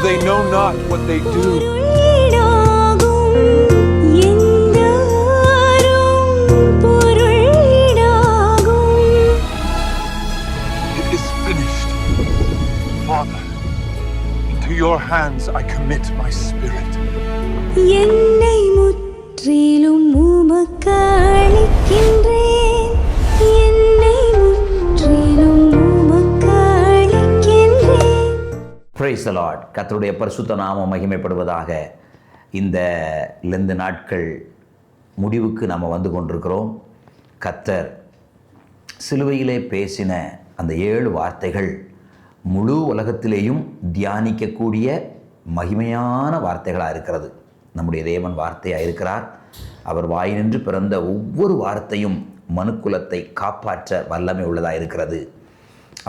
they know not what they do. It is finished. Father, into your hands I commit my spirit. என்னை முற்றிலும் உமக்கு அளிக்கின்றேன். என்னை முற்றிலும் உமக்கு அளிக்கின்றேன். Praise the Lord. கர்த்தருடைய பரிசுத்த நாமம் மகிமைப்படுவதாக. இந்த லெந்து நாட்கள் முடிவுக்கு நாம் வந்து கொண்டிருக்கிறோம். கர்த்தர் சிலுவையிலே பேசின அந்த 7 வார்த்தைகள் முழு உலகத்திலேயும் தியானிக்கக்கூடிய மகிமையான வார்த்தைகளாக இருக்கிறது. நம்முடைய தேவன் வார்த்தையாக இருக்கிறார். அவர் வாயினின்று பிறந்த ஒவ்வொரு வார்த்தையும் மனுக்குலத்தை காப்பாற்ற வல்லமை உள்ளதாக இருக்கிறது.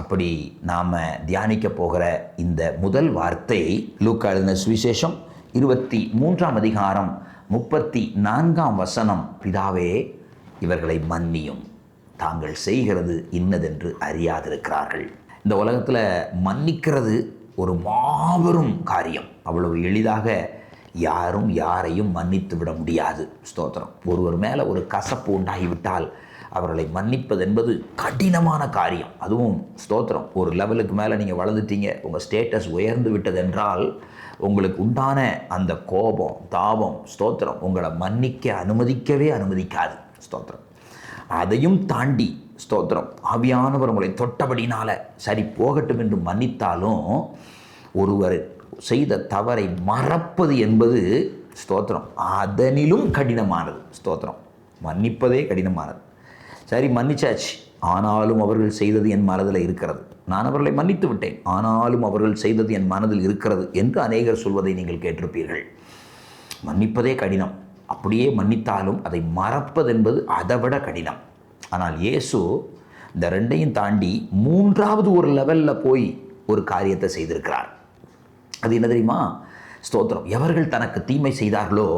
அப்படி நாம் தியானிக்க போகிற இந்த முதல் வார்த்தை லூக்கா எழுதின சுவிசேஷம் 23ஆம் அதிகாரம் 34ஆம் வசனம். பிதாவே, இவர்களை மன்னியும், தாங்கள் செய்கிறது இன்னதென்று அறியாதிருக்கிறார்கள். இந்த உலகத்தில் மன்னிக்கிறது ஒரு மாபெரும் காரியம். அவ்வளவு எளிதாக யாரும் யாரையும் மன்னித்து விட முடியாது. ஸ்தோத்திரம். ஒருவர் மேலே ஒரு கசப்பு உண்டாகிவிட்டால் அவர்களை மன்னிப்பது என்பது கடினமான காரியம். அதுவும் ஸ்தோத்திரம், ஒரு லெவலுக்கு மேலே நீங்கள் வளர்ந்துட்டீங்க, உங்கள் ஸ்டேட்டஸ் உயர்ந்து விட்டதென்றால் உங்களுக்கு உண்டான அந்த கோபம், தாபம், ஸ்தோத்திரம் உங்களை மன்னிக்க அனுமதிக்காது. ஸ்தோத்திரம். அதையும் தாண்டி ஸ்தோத்திரம், ஆவியானவர் உங்களை தொட்டபடினால சரி போகட்டும் என்று மன்னித்தாலும் ஒருவர் செய்த தவறை மறப்பது என்பது ஸ்தோத்திரம் அதனிலும் கடினமானது. ஸ்தோத்திரம். மன்னிப்பதே கடினமானது. சரி, மன்னிச்சாச்சு, ஆனாலும் அவர்கள் செய்தது என் மனதில் இருக்கிறது. நான் அவர்களை மன்னித்து விட்டேன், ஆனாலும் அவர்கள் செய்தது என் மனதில் இருக்கிறது என்று அநேகர் சொல்வதை நீங்கள் கேட்டிருப்பீர்கள். மன்னிப்பதே கடினம். அப்படியே மன்னித்தாலும் அதை மறப்பது என்பது அதை விட கடினம். ஆனால் இயேசு இந்த ரெண்டையும் தாண்டி 3வது ஒரு லெவலில் போய் ஒரு காரியத்தை செய்திருக்கிறார். அது என்ன தெரியுமா? ஸ்தோத்திரம். எவர்கள் தனக்கு தீமை செய்தார்களோ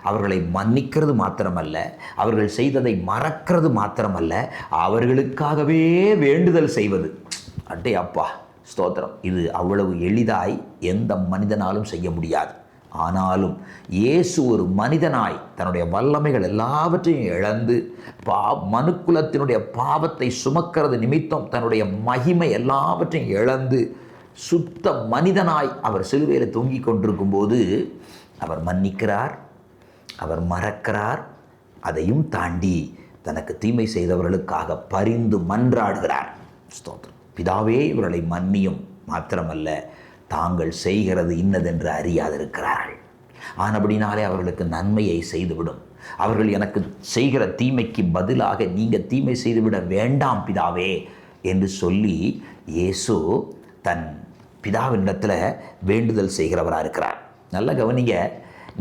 அவர்களை மன்னிக்கிறது மாத்திரமல்ல, அவர்கள் செய்ததை மறக்கிறது மாத்திரமல்ல, அவர்களுக்காகவே வேண்டுதல் செய்வது. அட்டே அப்பா, ஸ்தோத்திரம். இது அவ்வளவு எளிதாய் எந்த மனிதனாலும் செய்ய முடியாது. ஆனாலும் இயேசு ஒரு மனிதனாய் தன்னுடைய வல்லமைகள் எல்லாவற்றையும் இழந்து மனுக்குலத்தினுடைய பாவத்தை சுமக்கிறது நிமித்தம் தன்னுடைய மகிமை எல்லாவற்றையும் இழந்து சுத்த மனிதனாய் அவர் சிலுவையில் தொங்கிக் கொண்டிருக்கும் போது அவர் மன்னிக்கிறார், அவர் மறக்கிறார். அதையும் தாண்டி தனக்கு தீமை செய்தவர்களுக்காக பரிந்து மன்றாடுகிறார். ஸ்தோத்திரம். பிதாவே, இவர்களை மன்னியும், மாத்திரமல்ல தாங்கள் செய்கிறது இன்னதென்று அறியாதிருக்கிறார்கள். ஆனபடினாலே அவர்களுக்கு நன்மையை செய்துவிடும். அவர்கள் எனக்கு செய்கிற தீமைக்கு பதிலாக நீங்கள் தீமை செய்துவிட வேண்டாம் பிதாவே என்று சொல்லி இயேசு தன் பிதாவினிடத்தில் வேண்டுதல் செய்கிறவராக இருக்கிறார். நல்ல கவனிங்க.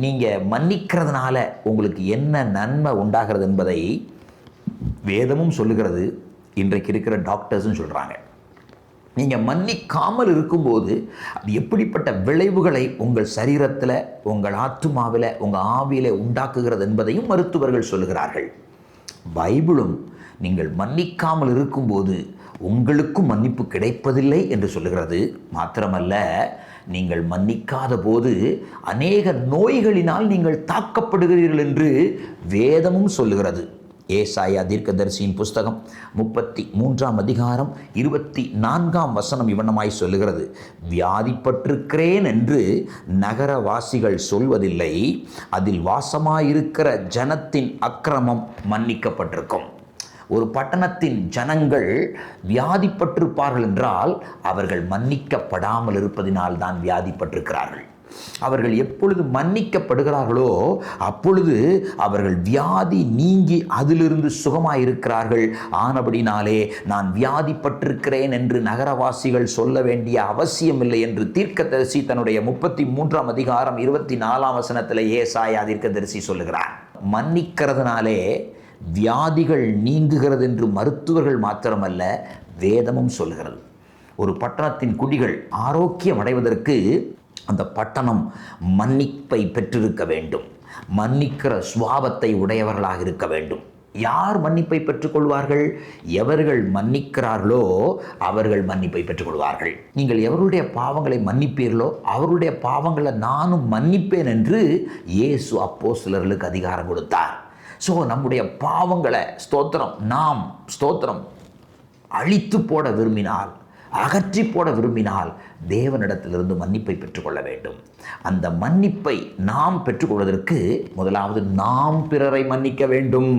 நீங்கள் மன்னிக்கிறதுனால உங்களுக்கு என்ன நன்மை உண்டாகிறது என்பதை வேதமும் சொல்லுகிறது, இன்றைக்கு இருக்கிற டாக்டர்ஸும் சொல்கிறாங்க. நீங்கள் மன்னிக்காமல் இருக்கும்போது அது எப்படிப்பட்ட விளைவுகளை உங்கள் சரீரத்தில், உங்கள் ஆத்துமாவில், உங்கள் ஆவியில் உண்டாக்குகிறது என்பதையும் மருத்துவர்கள் சொல்லுகிறார்கள். பைபிளும் நீங்கள் மன்னிக்காமல் இருக்கும்போது உங்களுக்கும் மன்னிப்பு கிடைப்பதில்லை என்று சொல்லுகிறது. மாத்திரமல்ல, நீங்கள் மன்னிக்காத போது அநேக நோய்களினால் நீங்கள் தாக்கப்படுகிறீர்கள் என்று வேதமும் சொல்லுகிறது. ஏசாயா தீர்க்கதரிசியின் புஸ்தகம் 33ஆம் அதிகாரம் 24ஆம் வசனம் இவனமாய் சொல்லுகிறது, வியாதிப்பட்டிருக்கிறேன் என்று நகரவாசிகள் சொல்வதில்லை, அதில் வாசமாயிருக்கிற ஜனத்தின் அக்கிரமம் மன்னிக்கப்பட்டிருக்கும். ஒரு பட்டணத்தின் ஜனங்கள் வியாதிப்பட்டிருப்பார்கள் என்றால் அவர்கள் மன்னிக்கப்படாமல் இருப்பதினால் தான் வியாதிப்பட்டிருக்கிறார்கள். அவர்கள் எப்பொழுது மன்னிக்கப்படுகிறார்களோ அப்பொழுது அவர்கள் வியாதி நீங்கி அதிலிருந்து சுகமாயிருக்கிறார்கள். ஆனபடினாலே நான் வியாதிப்பட்டிருக்கிறேன் என்று நகரவாசிகள் சொல்ல வேண்டிய அவசியமில்லை என்று தீர்க்கதரிசி தன்னுடைய 33ஆம் அதிகாரம் 24ஆம் வசனத்தில் ஏசாயா தீர்க்கதரிசி சொல்லுகிறார். மன்னிக்கிறதுனாலே வியாதிகள் நீங்குகிறது என்று மருத்துவர்கள் மாத்திரமல்ல வேதமும் சொல்கிறது. ஒரு பட்டணத்தின் குடிகள் ஆரோக்கியம் அடைவதற்கு அந்த பட்டணம் மன்னிப்பை பெற்றிருக்க வேண்டும், மன்னிக்கிற சுபாவத்தை உடையவர்களாக இருக்க வேண்டும். யார் மன்னிப்பை பெற்றுக்கொள்வார்கள்? எவர்கள் மன்னிக்கிறார்களோ அவர்கள் மன்னிப்பை பெற்றுக்கொள்வார்கள். நீங்கள் எவருடைய பாவங்களை மன்னிப்பீர்களோ அவருடைய பாவங்களை நானும் மன்னிப்பேன் என்று இயேசு அப்போஸ்தலர்களுக்கு அதிகாரம் கொடுத்தார். ஸோ நம்முடைய பாவங்களை ஸ்தோத்திரம் அழித்து போட விரும்பினால், அகற்றி போட விரும்பினால் தேவனிடத்திலிருந்து மன்னிப்பை பெற்றுக்கொள்ள வேண்டும். அந்த மன்னிப்பை நாம் பெற்றுக்கொள்வதற்கு முதலாவது நாம் பிறரை மன்னிக்க வேண்டும்.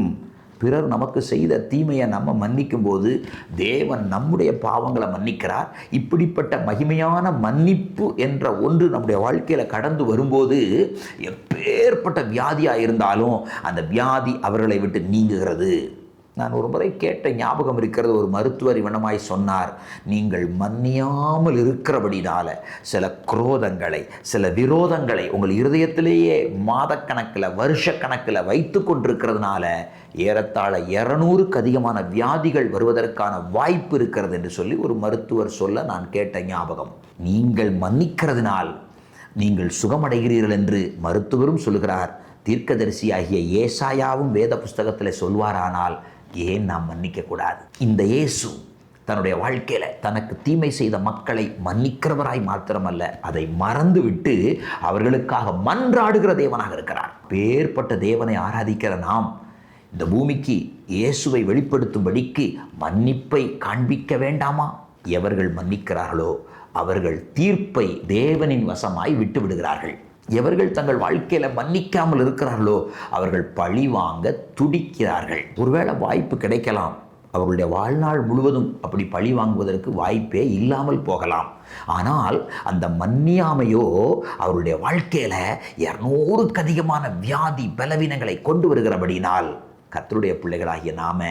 பிறர் நமக்கு செய்த தீமையை நம்ம மன்னிக்கும் போது தேவன் நம்முடைய பாவங்களை மன்னிக்கிறார். இப்படிப்பட்ட மகிமையான மன்னிப்பு என்ற ஒன்று நம்முடைய வாழ்க்கையில் கடந்து வரும்போது எப்பேற்பட்ட வியாதியாக இருந்தாலும் அந்த வியாதி அவர்களை விட்டு நீங்குகிறது. நான் ஒரு முறை கேட்ட ஞாபகம் இருக்கிறது. ஒரு மருத்துவர் இவனமாய் சொன்னார், நீங்கள் மன்னியாமல் இருக்கிறபடினால சில குரோதங்களை, சில விரோதங்களை உங்கள் இருதயத்திலேயே மாதக்கணக்கில், வருஷக்கணக்கில் வைத்து கொண்டிருக்கிறதுனால ஏறத்தாழ 200க்கு அதிகமான வியாதிகள் வருவதற்கான வாய்ப்பு இருக்கிறது என்று சொல்லி ஒரு மருத்துவர் சொல்ல நான் கேட்ட ஞாபகம். நீங்கள் மன்னிக்கிறதுனால் நீங்கள் சுகமடைகிறீர்கள் என்று மருத்துவரும் சொல்கிறார். தீர்க்கதரிசியாகிய ஏசாயாவும் வேத புஸ்தகத்தில் சொல்வாரானால் ஏன் நாம் மன்னிக்கக்கூடாது? இந்த இயேசு தன்னுடைய வாழ்க்கையில் தனக்கு தீமை செய்த மக்களை மன்னிக்கிறவராய் மாத்திரமல்ல, அதை மறந்துவிட்டு அவர்களுக்காக மன்றாடுகிற தேவனாக இருக்கிறார். பேர்பட்ட தேவனை ஆராதிக்கிற நாம் இந்த பூமிக்கு இயேசுவை வெளிப்படுத்தும்படிக்கு மன்னிப்பை காண்பிக்க வேண்டாமா? எவர்கள் மன்னிக்கிறார்களோ அவர்கள் தீர்ப்பை தேவனின் வசமாய் விட்டு விடுகிறார்கள். எவர்கள் தங்கள் வாழ்க்கையில் மன்னிக்காமல் இருக்கிறார்களோ அவர்கள் பழி வாங்க துடிக்கிறார்கள். ஒருவேளை வாய்ப்பு கிடைக்கலாம், அவர்களுடைய வாழ்நாள் முழுவதும் அப்படி பழி வாங்குவதற்கு வாய்ப்பே இல்லாமல் போகலாம். ஆனால் அந்த மன்னியாமையோ அவருடைய வாழ்க்கையில் 200க்கு அதிகமான வியாதி பலவீனங்களை கொண்டு வருகிறபடினால் கர்த்தருடைய பிள்ளைகளாகிய நாம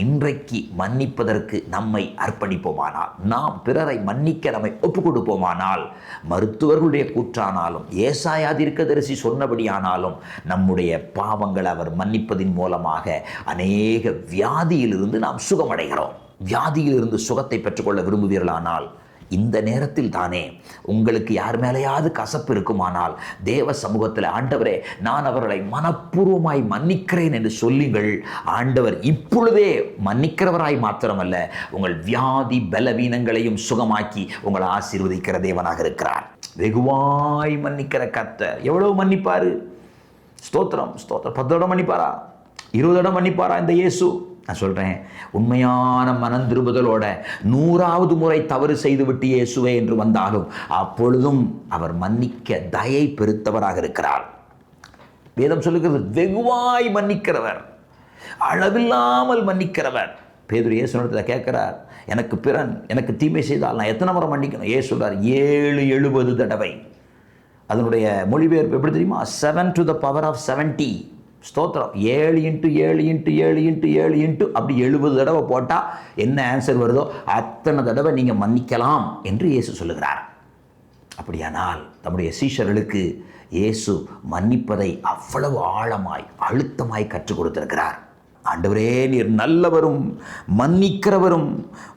இன்றைக்கு மன்னிப்பதற்கு நம்மை அர்ப்பணிப்போமானால், நாம் பிறரை மன்னிக்க நம்மை ஒப்பு கொடுப்போமானால், மருத்துவர்களுடைய கூற்றானாலும் ஏசாயா தீர்க்கதரிசி சொன்னபடியானாலும் நம்முடைய பாவங்களை அவர் மன்னிப்பதின் மூலமாக அநேக வியாதியிலிருந்து நாம் சுகமடைகிறோம். வியாதியிலிருந்து சுகத்தை பெற்றுக்கொள்ள விரும்புவீர்களானால் இந்த நேரத்தில் தானே உங்களுக்கு யார் மேலேயாவது கசப்பு இருக்குமானால் தேவ சமூகத்தில், ஆண்டவரே நான் அவர்களை மனப்பூர்வமாய் மன்னிக்கிறேன் என்று சொல்லுங்கள். ஆண்டவர் இப்பொழுதே மன்னிக்கிறவராய் மாத்திரமல்ல, உங்கள் வியாதி பலவீனங்களையும் சுகமாக்கி உங்களை ஆசீர்வதிக்கிற தேவனாக இருக்கிறார். வெகுவாய் மன்னிக்கிற கர்த்தர் எவ்வளவு மன்னிப்பாரு? ஸ்தோத்திரம் 10 தடவை மன்னிப்பாரா? 20 தடவை மன்னிப்பாரா இந்த இயேசு? நான் சொல்கிறேன், உண்மையான மனம் திரும்புதலோட 100வது முறை தவறு செய்துவிட்டு இயேசுவே என்று வந்தாலும் அப்பொழுதும் அவர் மன்னிக்க தயை பெருத்தவராக இருக்கிறார். வேதம் சொல்லுகிறது வெகுவாய் மன்னிக்கிறவர், அளவில்லாமல் மன்னிக்கிறவர். பேதுரு இயேசுவிடத்தில் கேட்கிறார், எனக்கு தீமை செய்தால் நான் எத்தனை முறை மன்னிக்கணும்? இயேசு சொல்றார் 70 தடவை. அதனுடைய மொழிபெயர்ப்பு எப்படி தெரியுமா? 7 to the power of 70. ஸ்தோத்திரம். 7 × 7 × 7 × 7 அப்படி 70 தடவை போட்டால் என்ன ஆன்சர் வருதோ அத்தனை தடவை நீங்கள் மன்னிக்கலாம் என்று இயேசு சொல்லுகிறார். அப்படியானால் நம்முடைய சீஷர்களுக்கு இயேசு மன்னிப்பதை அவ்வளவு ஆழமாய் அழுத்தமாய் கற்றுக் கொடுத்திருக்கிறார். ஆண்டவரே நீர் நல்லவரும் மன்னிக்கிறவரும்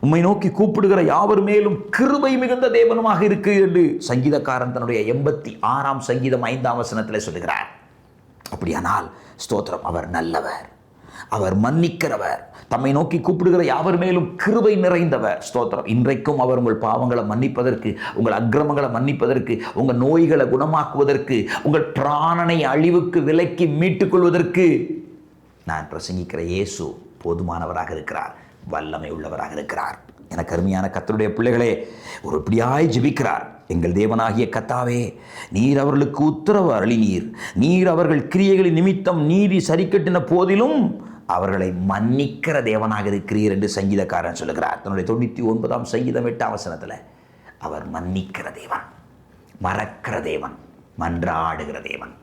உம்மை நோக்கி கூப்பிடுகிற யாவர் மேலும் கிருபை மிகுந்த தேவனுமாக இருக்கு என்று சங்கீதக்காரன் தன்னுடைய 86ஆம் சங்கீதம் 5ஆம் வசனத்தில் சொல்லுகிறார். அப்படியானால் ஸ்தோத்திரம், அவர் நல்லவர், அவர் மன்னிக்கிறவர், தம்மை நோக்கி கூப்பிடுகிற யாவர் மேலும் கிருபை நிறைந்தவர். ஸ்தோத்திரம். இன்றைக்கும் அவர் உங்கள் பாவங்களை மன்னிப்பதற்கு, உங்கள் அக்கிரமங்களை மன்னிப்பதற்கு, உங்கள் நோய்களை குணமாக்குவதற்கு, உங்கள் பிராணனை அழிவுக்கு விலக்கி மீட்டுக் கொள்வதற்கு நான் பிரசங்கிக்கிற இயேசு போதுமானவராக இருக்கிறார், வல்லமை உள்ளவராக இருக்கிறார். எனக்கு அருமையான கர்த்தருடைய பிள்ளைகளே, ஒரு இப்படியாய் ஜெபிக்கிறார். எங்கள் தேவனாகிய கர்த்தாவே, நீர் அவர்களுக்கு உத்தரவு அருளினீர், நீர் அவர்கள் கிரியைகளின் நிமித்தம் நீதி சரிக்கட்டின போதிலும் அவர்களை மன்னிக்கிற தேவனாக இருக்கிறீர் என்று சங்கீதக்காரன் சொல்லுகிறார். தன்னுடைய 99ஆம் சங்கீதம் 8ஆம் வசனத்தில் அவர் மன்னிக்கிற தேவன், மறக்கிற தேவன், மன்றாடுகிற தேவன்.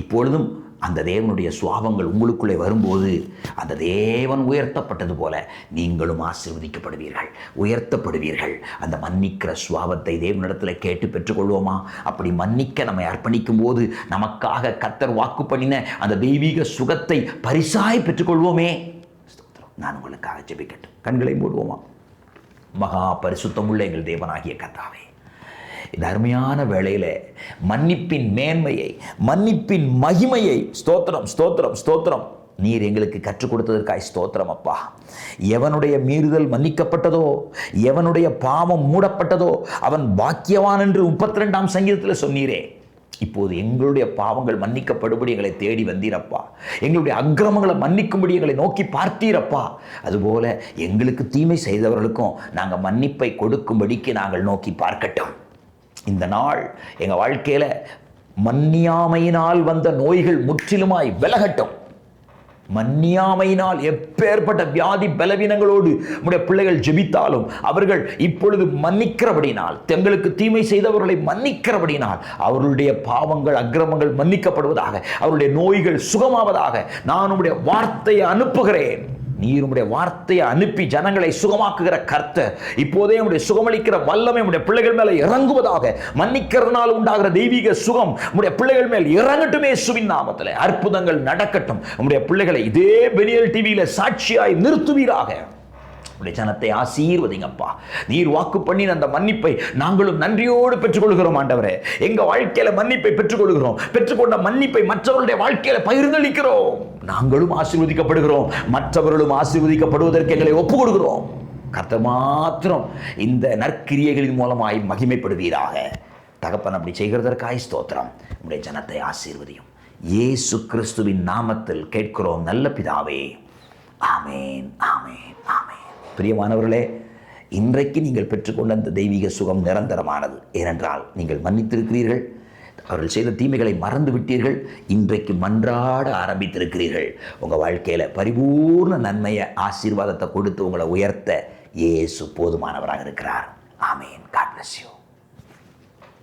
இப்பொழுதும் அந்த தேவனுடைய சுவாபங்கள் உங்களுக்குள்ளே வரும்போது அந்த தேவன் உயர்த்தப்பட்டது போல நீங்களும் ஆசீர்வதிக்கப்படுவீர்கள், உயர்த்தப்படுவீர்கள். அந்த மன்னிக்கிற சுவாபத்தை தேவனிடத்தில் கேட்டு பெற்றுக்கொள்வோமா? அப்படி மன்னிக்க நம்மை அர்ப்பணிக்கும் போது நமக்காக கர்த்தர் வாக்கு பண்ணின அந்த தெய்வீக சுகத்தை பரிசாய் பெற்றுக்கொள்வோமே. நான் உங்களுக்காக ஜெபிக்கட்டும். கண்களை மூடுவோமா? மகா பரிசுத்தமுள்ள எங்கள் தேவனாகிய கர்த்தாவே, இந்த அருமையான வேளையில் மன்னிப்பின் மேன்மையை, மன்னிப்பின் மகிமையை, ஸ்தோத்திரம் ஸ்தோத்திரம் ஸ்தோத்திரம் நீர் எங்களுக்கு கற்றுக் கொடுத்ததற்காய் ஸ்தோத்திரம் அப்பா. எவனுடைய மீறுதல் மன்னிக்கப்பட்டதோ, எவனுடைய பாவம் மூடப்பட்டதோ அவன் பாக்கியவான் என்று 32ஆம் சங்கீதத்தில் சொன்னீரே. இப்போது எங்களுடைய பாவங்கள் மன்னிக்கப்படும்படி எங்களை தேடி வந்தீரப்பா. எங்களுடைய அக்கிரமங்களை மன்னிக்கும்படி எங்களை நோக்கி பார்த்தீரப்பா. அதுபோல எங்களுக்கு தீமை செய்தவர்களுக்கும் நாங்கள் மன்னிப்பை கொடுக்கும்படிக்கு நாங்கள் நோக்கி பார்க்கட்டும். இந்த நாள் எங்கள் வாழ்க்கையில் மன்னியாமையினால் வந்த நோய்கள் முற்றிலுமாய் விலகட்டும். மன்னியாமையினால் எப்பேற்பட்ட வியாதி பலவீனங்களோடு நம்முடைய பிள்ளைகள் ஜெபித்தாலும் அவர்கள் இப்பொழுது மன்னிக்கிறபடினால், தங்களுக்கு தீமை செய்தவர்களை மன்னிக்கிறபடினால் அவர்களுடைய பாவங்கள் அக்கிரமங்கள் மன்னிக்கப்படுவதாக, அவருடைய நோய்கள் சுகமாவதாக நான் உம்முடைய வார்த்தையை அனுப்புகிறேன். நீர் உம்முடைய வார்த்தையை அனுப்பி ஜனங்களை சுகமாக்குகிற கர்த்தர், இப்போதே உம்முடைய சுகமளிக்கிற வல்லமை உம்முடைய பிள்ளைகள் மேல இறங்குவதாக. மன்னிக்கிறதுனால் உண்டாகிற தெய்வீக சுகம் உம்முடைய பிள்ளைகள் மேல் இறங்கட்டுமே. இயேசுவின் நாமத்தில் அற்புதங்கள் நடக்கட்டும். உம்முடைய பிள்ளைகளை இதே பெனியல் டிவியில சாட்சியாய் நிறுத்துவீராக. உடைய ஜனத்தை ஆசீர்வதிங்கப்பா. நீர் வாக்கு பண்ணின அந்த மன்னிப்பை நாங்களும் நன்றியோடு பெற்றுக்கொள்கிறோம் ஆண்டவரே. எங்க வாழ்க்கையில மன்னிப்பை பெற்றுக்கொள்கிறோம். பெற்றுக்கொண்ட மன்னிப்பை மற்றவருடைய வாழ்க்கையில பகிர்ந்தளிக்கிறோம். நாங்களும் ஆசீர்வதிக்கப்படுகிறோம், மற்றவர்களும் ஆசீர்வதிக்கப்படுவதற்கு எங்களை ஒப்புக் கொடுக்கிறோம். கர்த்தர் மாத்திரம் இந்த நற்கிரியைகளின் மூலமாய் மகிமைப்படுவீராக. தகப்பன் அப்படி செய்கிறதற்காய் ஸ்தோத்திரம். உடைய ஜனத்தை ஆசீர்வதியும். இயேசு கிறிஸ்துவின் நாமத்தில் கேட்கிறோம் நல்ல பிதாவே. ஆமேன், ஆமேன், ஆமேன். பிரியமானவர்களே, இன்றைக்கு நீங்கள் பெற்றுக்கொண்ட அந்த தெய்வீக சுகம் நிரந்தரமானது. ஏனென்றால் நீங்கள் மன்னித்திருக்கிறீர்கள், அவர்கள் செய்த தீமைகளை மறந்து விட்டீர்கள், இன்றைக்கு மன்றாட ஆரம்பித்திருக்கிறீர்கள். உங்கள் வாழ்க்கையில் பரிபூர்ண நன்மையை, ஆசீர்வாதத்தை கொடுத்து உங்களை உயர்த்த இயேசு போதுமானவராக இருக்கிறார். ஆமேன். God bless you.